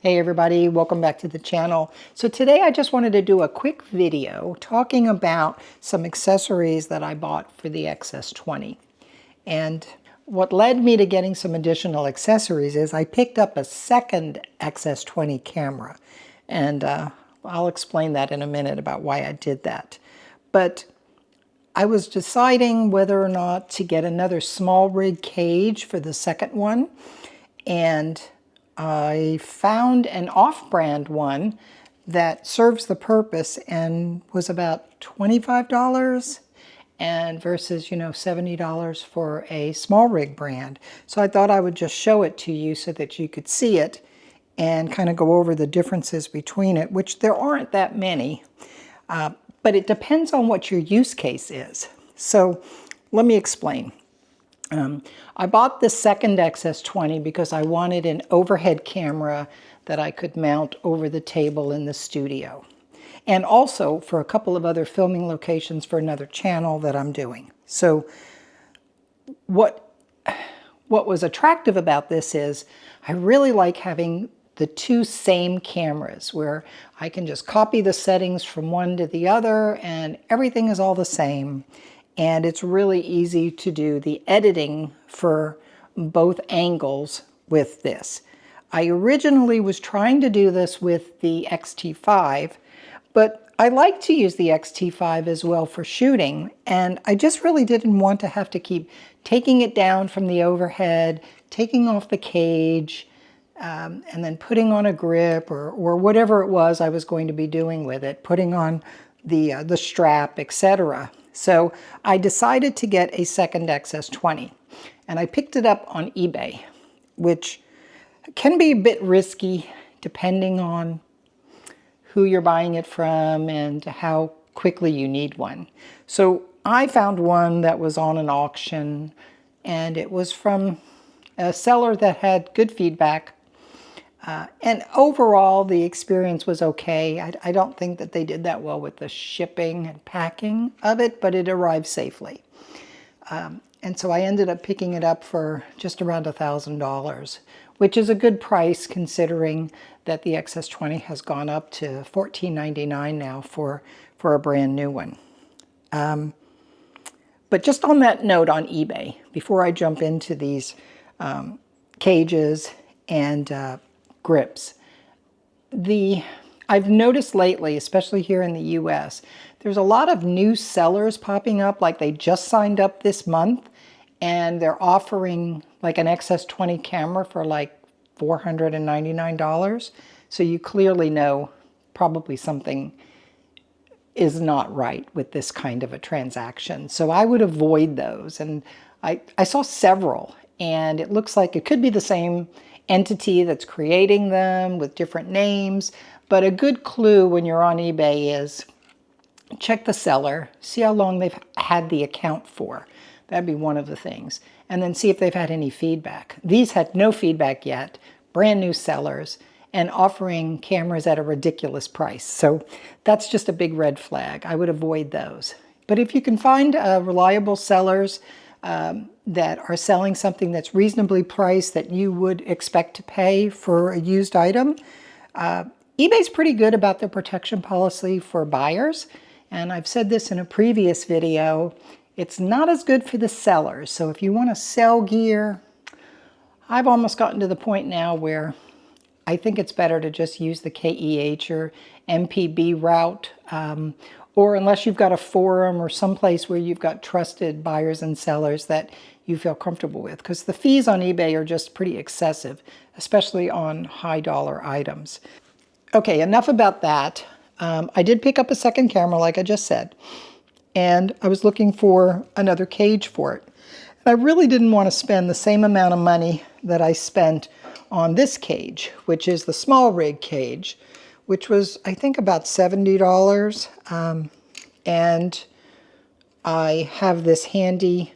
Hey everybody, welcome back to the channel. So today I just wanted to do a quick video talking about some accessories that I bought for the XS20. And what led me to getting some additional accessories is I picked up a second XS20 camera. And I'll explain that in a minute about why I did that. But I was deciding whether or not to get another SmallRig cage for the second one. And I found an off-brand one that serves the purpose and was about $25 and versus, $70 for a SmallRig brand. So I thought I would just show it to you so that you could see it and kind of go over the differences between it, which there aren't that many, but it depends on what your use case is. So let me explain. I bought the second XS20 because I wanted an overhead camera that I could mount over the table in the studio. And also for a couple of other filming locations for another channel that I'm doing. So what was attractive about this is I really like having the two same cameras where I can just copy the settings from one to the other and everything is all the same. And it's really easy to do the editing for both angles with this. I originally was trying to do this with the X-T5, but I like to use the X-T5 as well for shooting, and I just really didn't want to have to keep taking it down from the overhead, taking off the cage, and then putting on a grip or whatever it was I was going to be doing with it, putting on the strap, etc. So I decided to get a second XS20, and I picked it up on eBay, which can be a bit risky depending on who you're buying it from and how quickly you need one. So I found one that was on an auction, and it was from a seller that had good feedback. And overall, the experience was okay. I don't think that they did that well with the shipping and packing of it, but it arrived safely. And so I ended up picking it up for just around $1,000, which is a good price considering that the XS20 has gone up to $14.99 now for a brand new one. But just on that note on eBay, before I jump into these cages and grips. I've noticed lately, especially here in the US, there's a lot of new sellers popping up, like they just signed up this month and they're offering like an XS20 camera for like $499. So you clearly know probably something is not right with this kind of a transaction. So I would avoid those. And I saw several, and it looks like it could be the same entity that's creating them with different names, but a good clue when you're on eBay is check the seller, see how long they've had the account for. That'd be one of the things. And then see if they've had any feedback. These had no feedback yet, brand new sellers, and offering cameras at a ridiculous price. So that's just a big red flag. I would avoid those. But if you can find reliable sellers that are selling something that's reasonably priced that you would expect to pay for a used item. eBay's pretty good about their protection policy for buyers, and I've said this in a previous video, it's not as good for the sellers. So if you want to sell gear, I've almost gotten to the point now where I think it's better to just use the KEH or MPB route, or unless you've got a forum or someplace where you've got trusted buyers and sellers that you feel comfortable with, because the fees on eBay are just pretty excessive, especially on high dollar items. Okay, enough about that. I did pick up a second camera, like I just said, and I was looking for another cage for it. And I really didn't want to spend the same amount of money that I spent on this cage, which is the SmallRig cage, which was, I think, about $70. And I have this handy,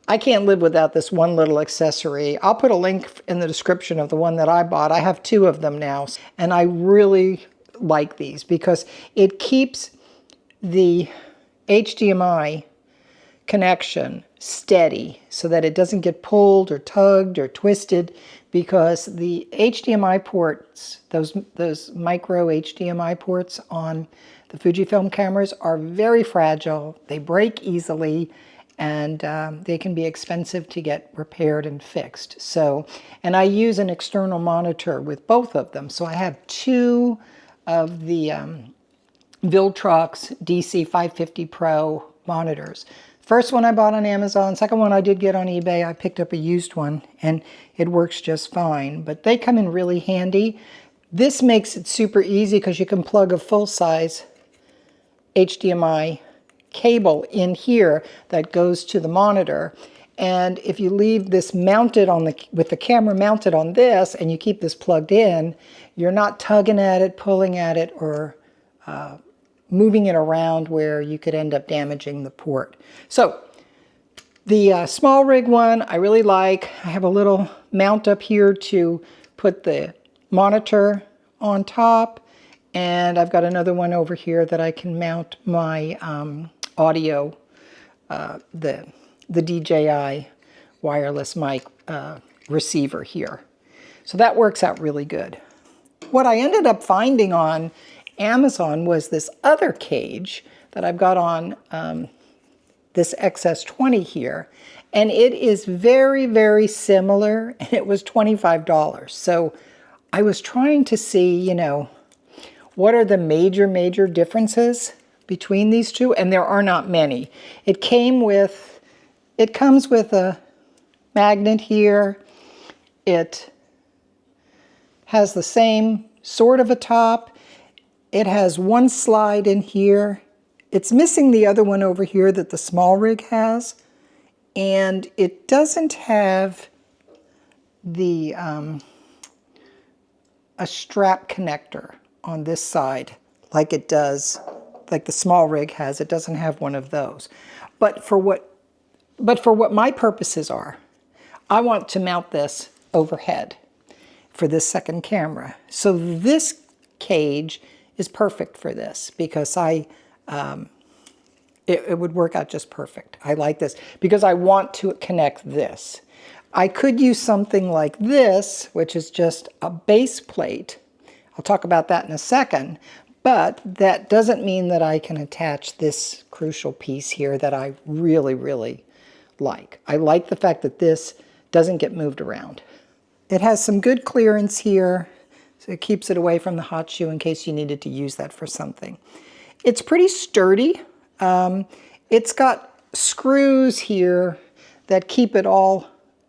I can't live without this one little accessory. I'll put a link in the description of the one that I bought. I have two of them now, and I really like these because it keeps the HDMI connection steady so that it doesn't get pulled or tugged or twisted, because the HDMI ports, those micro HDMI ports on the Fujifilm cameras are very fragile. They break easily, and they can be expensive to get repaired and fixed. So, and I use an external monitor with both of them. So I have two of the Viltrox DC550 Pro monitors. First one I bought on Amazon, second one I did get on eBay. I picked up a used one and it works just fine, but they come in really handy. This makes it super easy because you can plug a full-size HDMI cable in here that goes to the monitor. And if you leave this mounted on with the camera mounted on this and you keep this plugged in, you're not tugging at it, pulling at it, or moving it around where you could end up damaging the port. So the SmallRig one I really like. I have a little mount up here to put the monitor on top, and I've got another one over here that I can mount my audio, the DJI wireless mic receiver here. So that works out really good. What I ended up finding on Amazon was this other cage that I've got on this XS20 here, and it is very, very similar, and it was $25. So I was trying to see, you know, what are the major differences between these two, and there are not many. It comes with a magnet here. It has the same sort of a top. It has one slide in here. It's missing the other one over here that the SmallRig has. And it doesn't have the a strap connector on this side like it does, like the SmallRig has. It doesn't have one of those. But for what my purposes are, I want to mount this overhead for this second camera. So this cage is perfect for this because it would work out just perfect. I like this because I want to connect this. I could use something like this, which is just a base plate. I'll talk about that in a second, but that doesn't mean that I can attach this crucial piece here that I really like. I like the fact that this doesn't get moved around. It has some good clearance here, so it keeps it away from the hot shoe in case you needed to use that for something. It's pretty sturdy. It's got screws here that keep it all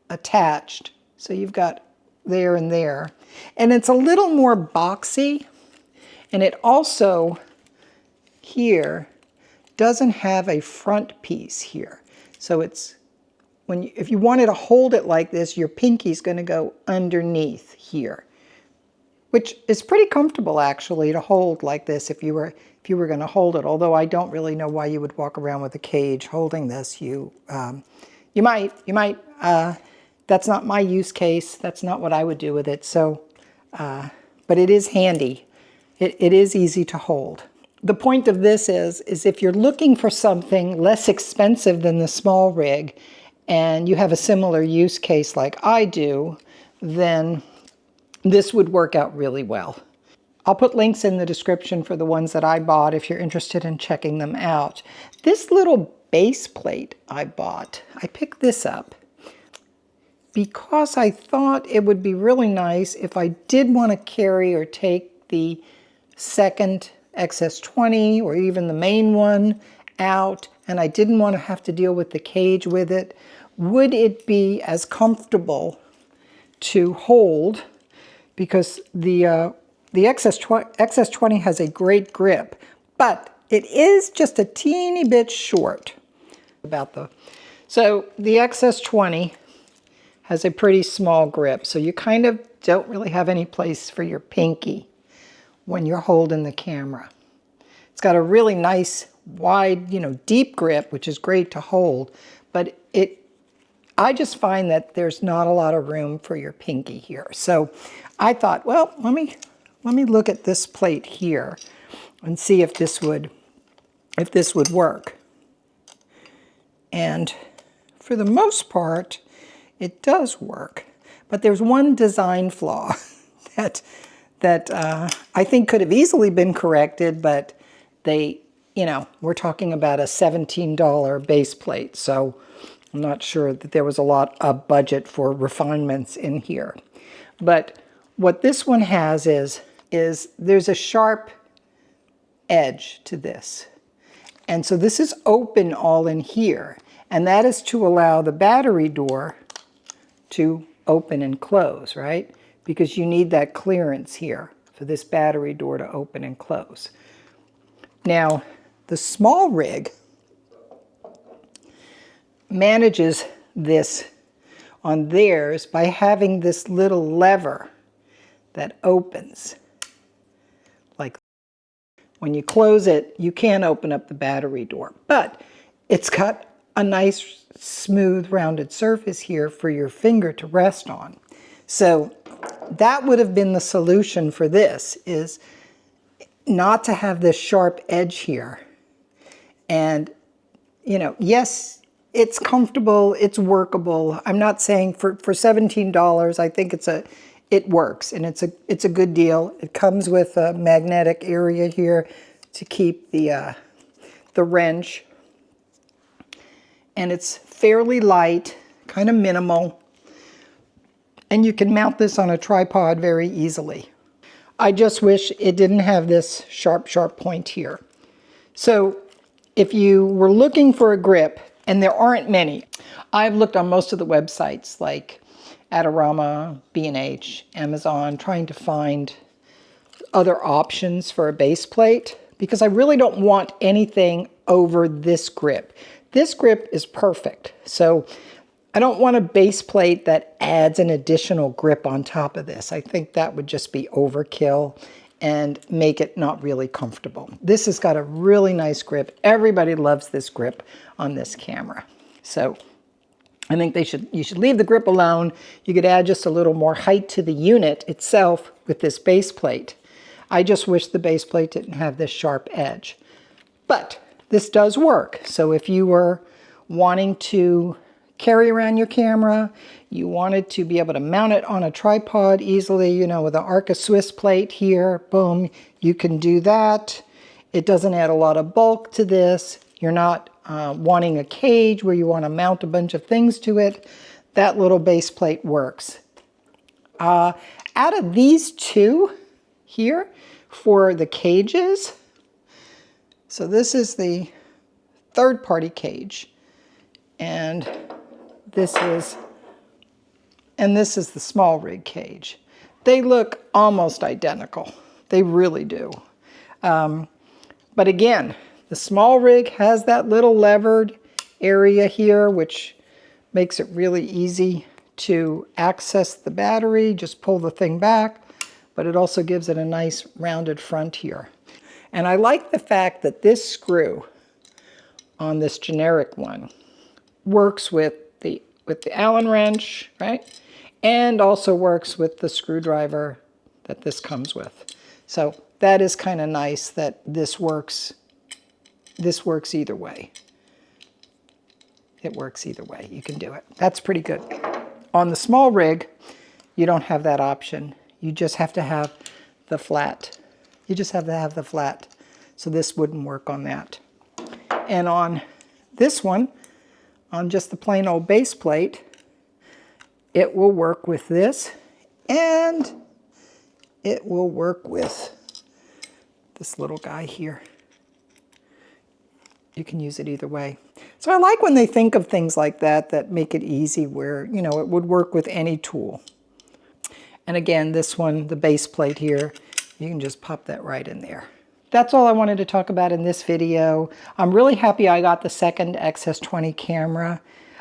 attached. So you've got there and there. And it's a little more boxy. And it also, here, doesn't have a front piece here. So it's, if you wanted to hold it like this, your pinky's going to go underneath here, which is pretty comfortable actually to hold like this if you were going to hold it. Although I don't really know why you would walk around with a cage holding this. You might. That's not my use case. That's not what I would do with it. So, but it is handy. It is easy to hold. The point of this is if you're looking for something less expensive than the SmallRig, and you have a similar use case like I do, then this would work out really well. I'll put links in the description for the ones that I bought if you're interested in checking them out. This little base plate I bought, I picked this up because I thought it would be really nice if I did want to carry or take the second XS20 or even the main one out, and I didn't want to have to deal with the cage with it. Would it be as comfortable to hold? Because the XS20 has a great grip, but it is just a teeny bit short. So the XS20 has a pretty small grip, so you kind of don't really have any place for your pinky when you're holding the camera. It's got a really nice, wide, deep grip, which is great to hold, but I just find that there's not a lot of room for your pinky here. So I thought, well, let me look at this plate here and see if this would work. And for the most part, it does work. But there's one design flaw that I think could have easily been corrected, but they, you know, we're talking about a $17 base plate, so I'm not sure that there was a lot of budget for refinements in here. But what this one has is there's a sharp edge to this. And so this is open all in here, and that is to allow the battery door to open and close, right? Because you need that clearance here for this battery door to open and close. Now, the SmallRig manages this on theirs by having this little lever that opens. Like when you close it, you can't open up the battery door, but it's got a nice smooth rounded surface here for your finger to rest on. So that would have been the solution for this, is not to have this sharp edge here. And, you know, yes, it's comfortable, it's workable. I'm not saying for $17, I think it works, and it's a good deal. It comes with a magnetic area here to keep the wrench. And it's fairly light, kind of minimal. And you can mount this on a tripod very easily. I just wish it didn't have this sharp point here. So if you were looking for a grip, and there aren't many, I've looked on most of the websites like Adorama, B&H, Amazon, trying to find other options for a base plate, because I really don't want anything over this grip. This grip is perfect, so I don't want a base plate that adds an additional grip on top of this. I think that would just be overkill and make it not really comfortable. This has got a really nice grip. Everybody loves this grip on this camera. So I think you should leave the grip alone. You could add just a little more height to the unit itself with this base plate. I just wish the base plate didn't have this sharp edge. But this does work. So if you were wanting to carry around your camera, you wanted to be able to mount it on a tripod easily, you know, with an Arca Swiss plate here, boom, you can do that. It doesn't add a lot of bulk to this. You're not wanting a cage where you want to mount a bunch of things to it. That little base plate works. Out of these two here for the cages, so this is the third-party cage, and this is the SmallRig cage. They look almost identical. They really do. But again, the SmallRig has that little levered area here, which makes it really easy to access the battery. Just pull the thing back, but it also gives it a nice rounded front here. And I like the fact that this screw on this generic one works with the Allen wrench, right? And also works with the screwdriver that this comes with. So that is kind of nice that this works either way. It works either way. You can do it. That's pretty good. On the SmallRig, you don't have that option. You just have to have the flat. You just have to have the flat. So this wouldn't work on that. And on this one, on just the plain old base plate, it will work with this, and it will work with this little guy here. You can use it either way. So I like when they think of things like that that make it easy, where, you know, it would work with any tool. And again, this one, the base plate here, you can just pop that right in there. That's all I wanted to talk about in this video. I'm really happy I got the second X-S20 camera.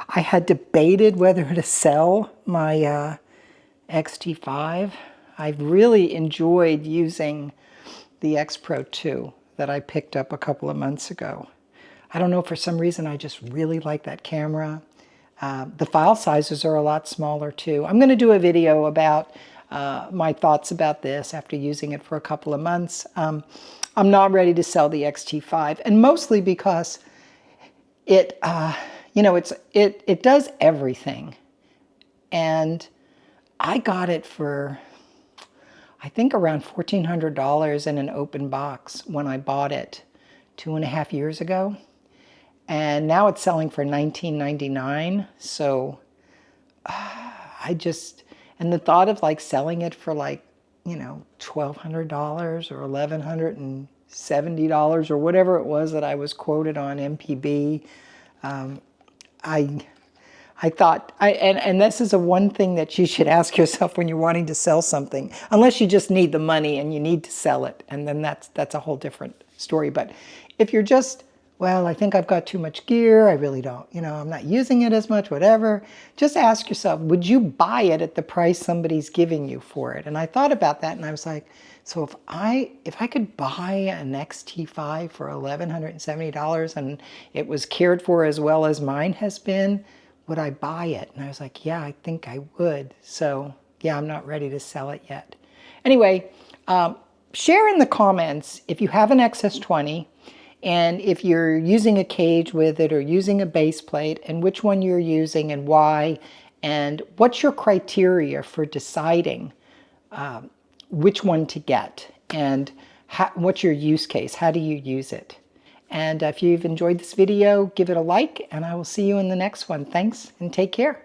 I had debated whether to sell my X-T5. I've really enjoyed using the X Pro 2 that I picked up a couple of months ago. I don't know, for some reason I just really like that camera. The file sizes are a lot smaller too. I'm going to do a video about my thoughts about this after using it for a couple of months. I'm not ready to sell the X-T5, and mostly because it, you know, it does everything. And I got it for, I think, around $1,400 in an open box when I bought it 2.5 years ago. And now it's selling for $19.99. So and the thought of like selling it for like, you know, $1,200 or $1,170 or whatever it was that I was quoted on MPB, I thought, and this is a one thing that you should ask yourself when you're wanting to sell something, unless you just need the money and you need to sell it, and then that's a whole different story. But if you're just, well, I think I've got too much gear, I really don't, you know, I'm not using it as much, whatever, just ask yourself, would you buy it at the price somebody's giving you for it? And I thought about that, and I was like, so if I could buy an XT5 for $1,170 and it was cared for as well as mine has been, would I buy it? And I was like, yeah, I think I would. So yeah, I'm not ready to sell it yet. Anyway, share in the comments if you have an XS20 and if you're using a cage with it or using a base plate, and which one you're using and why, and what's your criteria for deciding which one to get, and what's your use case, how do you use it. And if you've enjoyed this video, give it a like, and I will see you in the next one. Thanks, and take care.